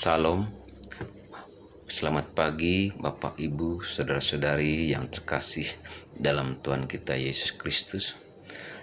Salam, selamat pagi Bapak Ibu, Saudara-saudari yang terkasih dalam Tuhan kita Yesus Kristus.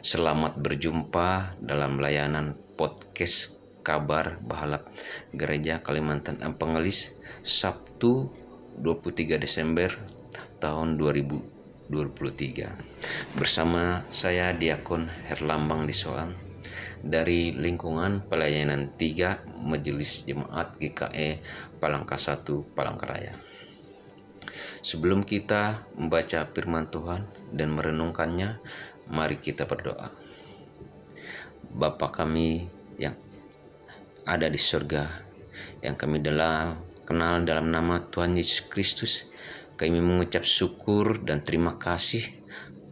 Selamat berjumpa dalam layanan podcast Kabar Bahalap Gereja Kalimantan Empengelis, Sabtu 23 Desember tahun 2023. Bersama saya Diakon Herlambang Disoan dari lingkungan pelayanan 3 Majelis Jemaat GKE Palangka 1 Palangkaraya. Sebelum kita membaca firman Tuhan dan merenungkannya, mari kita berdoa. Bapa kami yang ada di surga, yang kami kenal dalam nama Tuhan Yesus Kristus, kami mengucap syukur dan terima kasih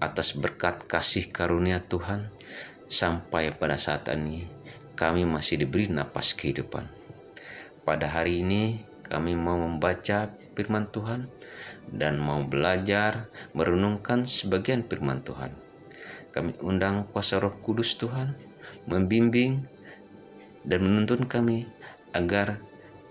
atas berkat kasih karunia Tuhan. Sampai pada saat ini kami masih diberi napas kehidupan. Pada hari ini kami mau membaca firman Tuhan dan mau belajar merenungkan sebagian firman Tuhan. Kami undang kuasa Roh Kudus Tuhan membimbing dan menuntun kami agar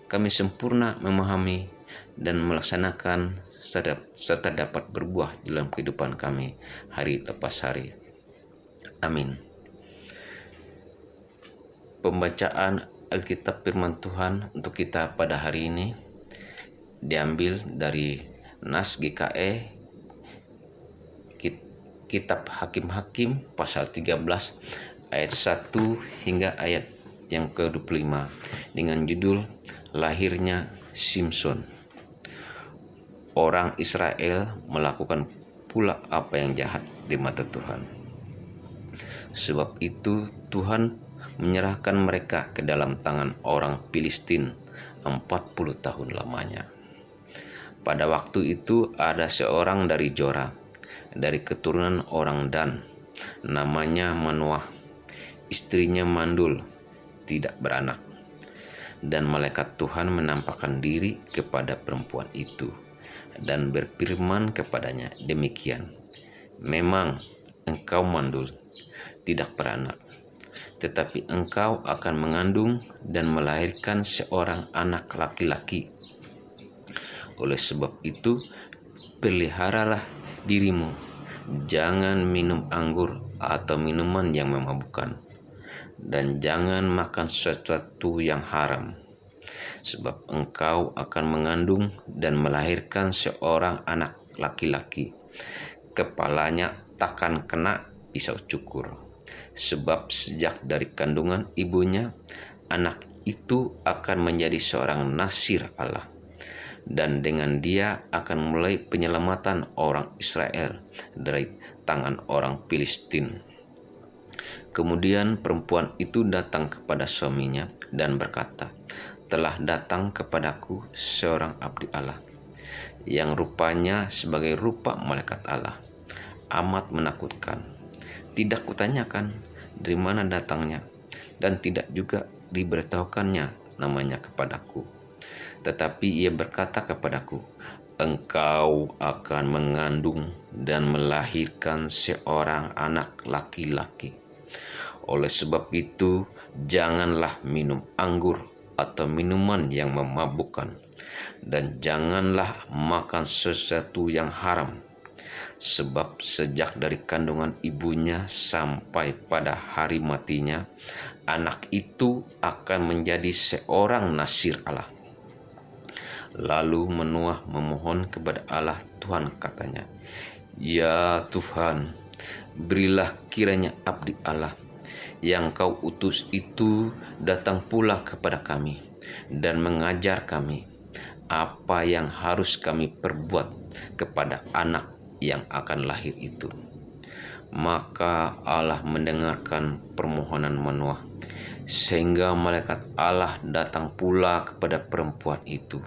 kami sempurna memahami dan melaksanakan serta dapat berbuah dalam kehidupan kami hari lepas hari. Amin. Pembacaan Alkitab firman Tuhan untuk kita pada hari ini diambil dari Nas GKE Kitab Hakim-Hakim pasal 13 ayat 1 hingga ayat yang ke-25 dengan judul Lahirnya Simson. Orang Israel melakukan pula apa yang jahat di mata Tuhan. Sebab itu Tuhan menyerahkan mereka ke dalam tangan orang Filistin 40 tahun lamanya. Pada waktu itu ada seorang dari Zora, dari keturunan orang Dan, namanya Manoah. Istrinya mandul, tidak beranak. Dan malaikat Tuhan menampakkan diri kepada perempuan itu dan berfirman kepadanya demikian, memang engkau mandul, tidak beranak, tetapi engkau akan mengandung dan melahirkan seorang anak laki-laki. Oleh sebab itu, peliharalah dirimu, jangan minum anggur atau minuman yang memabukkan, dan jangan makan sesuatu yang haram, sebab engkau akan mengandung dan melahirkan seorang anak laki-laki. Kepalanya takkan kena pisau cukur. Sebab sejak dari kandungan ibunya, anak itu akan menjadi seorang nasir Allah. Dan dengan dia akan mulai penyelamatan orang Israel dari tangan orang Filistin. Kemudian perempuan itu datang kepada suaminya dan berkata, telah datang kepadaku seorang abdi Allah, yang rupanya sebagai rupa malaikat Allah, amat menakutkan. Tidak kutanyakan dari mana datangnya, dan tidak juga diberitahukannya namanya kepadaku. Tetapi ia berkata kepadaku, engkau akan mengandung dan melahirkan seorang anak laki-laki. Oleh sebab itu, janganlah minum anggur atau minuman yang memabukkan, dan janganlah makan sesuatu yang haram. Sebab sejak dari kandungan ibunya sampai pada hari matinya, anak itu akan menjadi seorang nasir Allah. Lalu Manoah memohon kepada Allah Tuhan, katanya, ya Tuhan, berilah kiranya abdi Allah yang kau utus itu datang pula kepada kami dan mengajar kami apa yang harus kami perbuat kepada anak yang akan lahir itu. Maka Allah mendengarkan permohonan Manoah, sehingga malaikat Allah datang pula kepada perempuan itu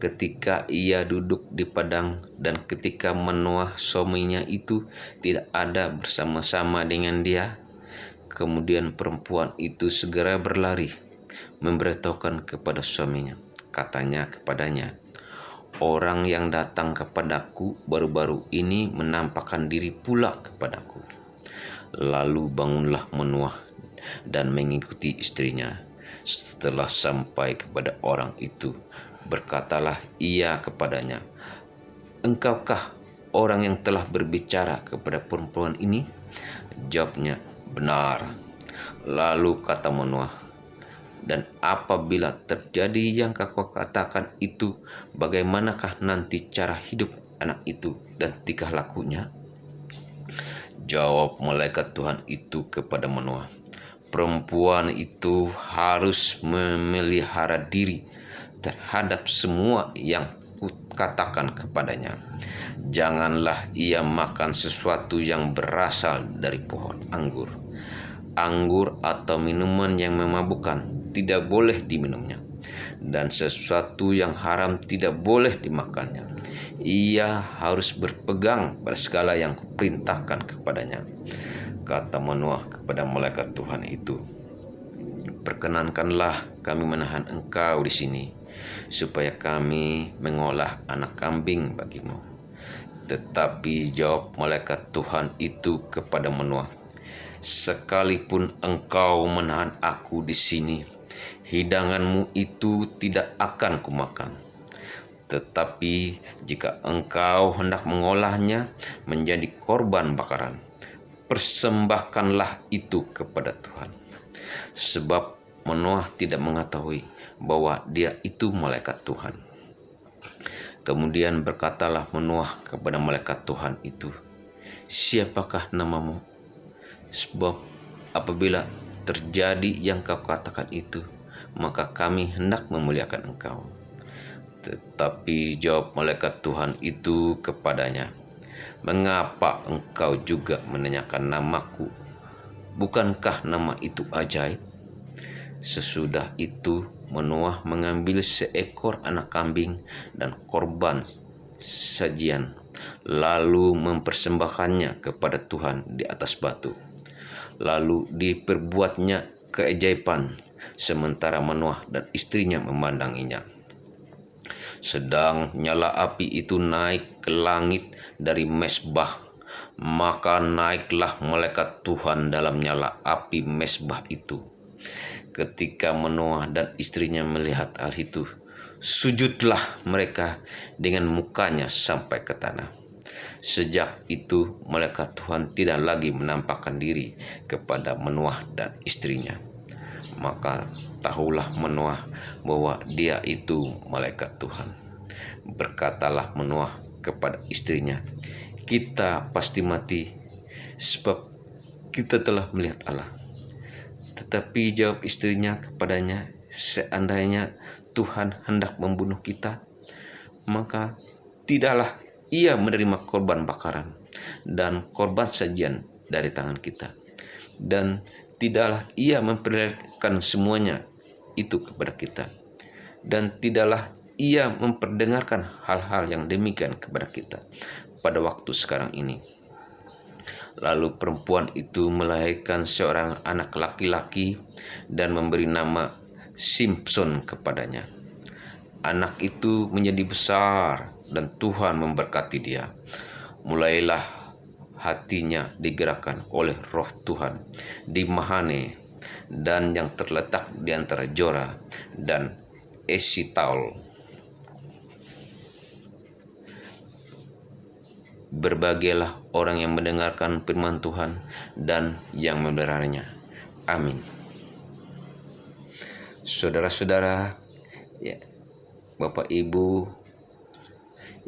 ketika ia duduk di padang, dan ketika Manoah suaminya itu tidak ada bersama-sama dengan dia. Kemudian perempuan itu segera berlari memberitahukan kepada suaminya. Katanya kepadanya, orang yang datang kepadaku baru-baru ini menampakkan diri pula kepadaku. Lalu bangunlah Manoah dan mengikuti istrinya, Setelah sampai kepada orang itu, berkatalah ia kepadanya, "Engkaukah orang yang telah berbicara kepada perempuan ini?" Jawabnya, "Benar." Lalu kata Manoah, "Dan apabila terjadi yang kau katakan itu, bagaimanakah nanti cara hidup anak itu dan tingkah lakunya?" Jawab malaikat Tuhan itu kepada Manoah, "Perempuan itu harus memelihara diri terhadap semua yang kukatakan kepadanya. Janganlah ia makan sesuatu yang berasal dari pohon anggur. Anggur atau minuman yang memabukkan tidak boleh diminumnya, dan sesuatu yang haram tidak boleh dimakannya. Ia harus berpegang pada segala yang kuperintahkan kepadanya." Kata Manoah kepada malaikat Tuhan itu, "Perkenankanlah kami menahan engkau di sini, supaya kami mengolah anak kambing bagimu." Tetapi jawab malaikat Tuhan itu kepada Manoah, "Sekalipun engkau menahan aku di sini, hidanganmu itu tidak akan kumakan. Tetapi jika engkau hendak mengolahnya menjadi korban bakaran, persembahkanlah itu kepada Tuhan." Sebab Manoah tidak mengetahui bahwa dia itu malaikat Tuhan. Kemudian berkatalah Manoah kepada malaikat Tuhan itu, "Siapakah namamu? Sebab apabila terjadi yang kau katakan itu, maka kami hendak memuliakan engkau." Tetapi jawab malaikat Tuhan itu kepadanya, "Mengapa engkau juga menanyakan namaku? Bukankah nama itu ajaib?" Sesudah itu Manoah mengambil seekor anak kambing dan korban sajian, lalu mempersembahkannya kepada Tuhan di atas batu. Lalu diperbuatnya keajaiban, sementara Manoah dan istrinya memandanginya. Sedang nyala api itu naik ke langit dari mezbah, maka naiklah malaikat Tuhan dalam nyala api mezbah itu. Ketika Manoah dan istrinya melihat hal itu, sujudlah mereka dengan mukanya sampai ke tanah. Sejak itu malaikat Tuhan tidak lagi menampakkan diri kepada Manoah dan istrinya. Maka tahulah Manoah bahwa dia itu malaikat Tuhan. Berkatalah Manoah kepada istrinya, "Kita pasti mati, sebab kita telah melihat Allah." Tetapi jawab istrinya kepadanya, "Seandainya Tuhan hendak membunuh kita, maka tidaklah ia menerima korban bakaran dan korban sajian dari tangan kita, dan tidaklah ia memperlihatkan semuanya itu kepada kita, dan tidaklah ia memperdengarkan hal-hal yang demikian kepada kita pada waktu sekarang ini." Lalu perempuan itu melahirkan seorang anak laki-laki dan memberi nama Simpson kepadanya. Anak itu menjadi besar dan Tuhan memberkati dia. Mulailah hatinya digerakkan oleh Roh Tuhan di Mahane dan yang terletak di antara Jora dan Esitaol. Berbahagialah orang yang mendengarkan firman Tuhan dan yang memeliharanya. Amin. Saudara-saudara, ya, Bapak Ibu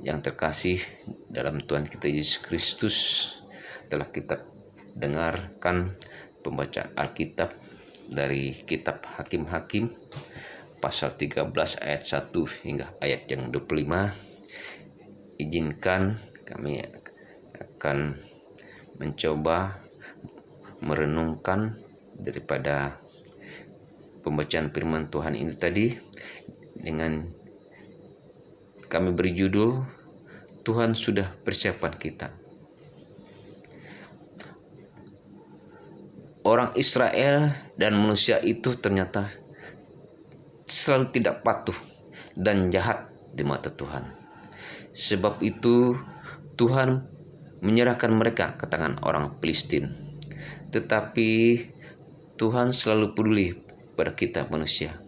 yang terkasih dalam Tuhan kita Yesus Kristus, telah kita dengarkan pembacaan Alkitab dari kitab Hakim-Hakim pasal 13 ayat 1 hingga ayat yang 25. Izinkan kami akan mencoba merenungkan daripada pembacaan firman Tuhan ini tadi dengan kami beri judul, Tuhan sudah persiapkan kita. Orang Israel dan manusia itu ternyata selalu tidak patuh dan jahat di mata Tuhan. Sebab itu Tuhan menyerahkan mereka ke tangan orang Filistin. Tetapi Tuhan selalu peduli pada kita manusia.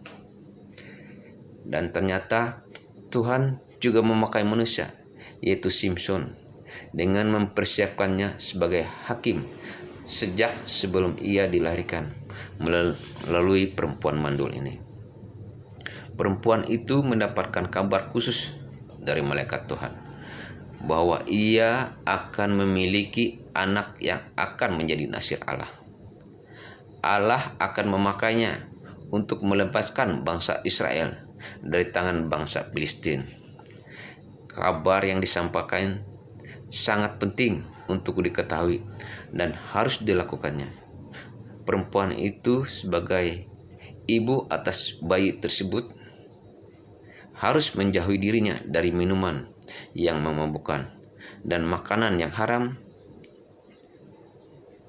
Dan ternyata Tuhan juga memakai manusia, yaitu Simson, dengan mempersiapkannya sebagai hakim sejak sebelum ia dilahirkan melalui perempuan mandul ini. Perempuan itu mendapatkan kabar khusus dari malaikat Tuhan bahwa ia akan memiliki anak yang akan menjadi nasir Allah. Allah akan memakainya untuk melepaskan bangsa Israel dari tangan bangsa Filistin. Kabar yang disampaikan sangat penting untuk diketahui dan harus dilakukannya. Perempuan itu sebagai ibu atas bayi tersebut harus menjauhi dirinya dari minuman yang memabukkan dan makanan yang haram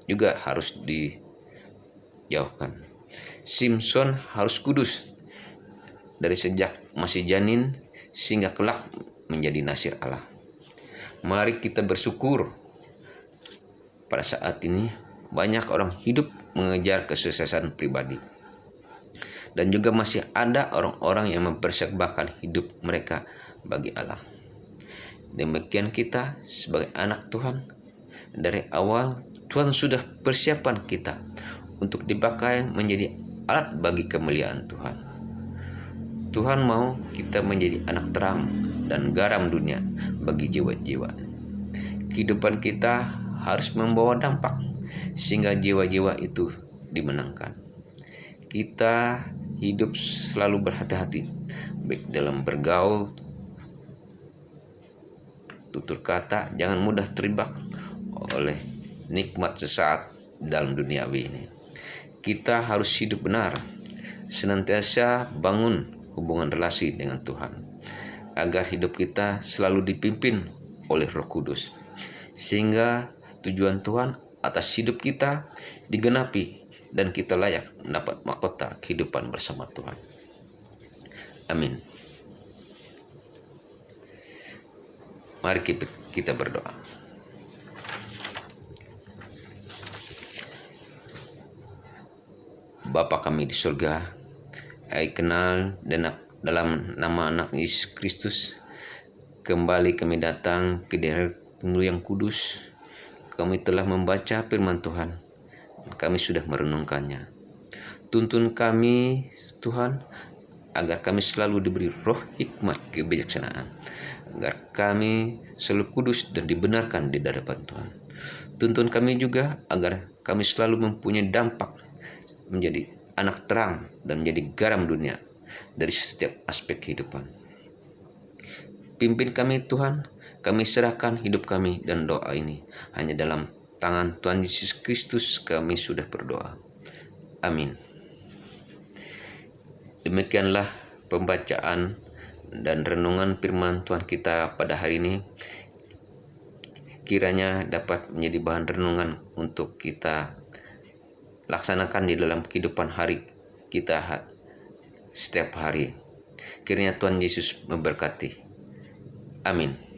juga harus dijauhkan. Simson harus kudus dari sejak masih janin sehingga kelak menjadi nasir Allah. Mari kita bersyukur pada saat ini banyak orang hidup mengejar kesuksesan pribadi. Dan juga masih ada orang-orang yang mempersembahkan hidup mereka bagi Allah. Demikian kita sebagai anak Tuhan. Dari awal Tuhan sudah persiapkan kita untuk dipakai menjadi alat bagi kemuliaan Tuhan. Tuhan mau kita menjadi anak terang dan garam dunia bagi jiwa-jiwa. Kehidupan kita harus membawa dampak sehingga jiwa-jiwa itu dimenangkan. Kita hidup selalu berhati-hati, baik dalam bergaul, tutur kata, jangan mudah terjebak oleh nikmat sesaat dalam duniawi ini. Kita harus hidup benar, senantiasa bangun hubungan relasi dengan Tuhan, agar hidup kita selalu dipimpin oleh Roh Kudus, sehingga tujuan Tuhan atas hidup kita digenapi dan kita layak mendapat mahkota kehidupan bersama Tuhan. Amin. Mari kita berdoa. Bapa kami di surga, kenal dan dalam nama anak Yesus Kristus, kembali kami datang ke hadirat-Mu yang kudus. Kami telah membaca firman Tuhan. Kami sudah merenungkannya. Tuntun kami Tuhan agar kami selalu diberi roh hikmat kebijaksanaan, agar kami selalu kudus dan dibenarkan di hadapan Tuhan. Tuntun kami juga agar kami selalu mempunyai dampak menjadi anak terang dan menjadi garam dunia dari setiap aspek kehidupan. Pimpin kami Tuhan, kami serahkan hidup kami dan doa ini hanya dalam tangan Tuhan Yesus Kristus kami sudah berdoa. Amin. Demikianlah pembacaan dan renungan firman Tuhan kita pada hari ini. Kiranya dapat menjadi bahan renungan untuk kita laksanakan di dalam kehidupan hari kita setiap hari. Kiranya Tuhan Yesus memberkati. Amin.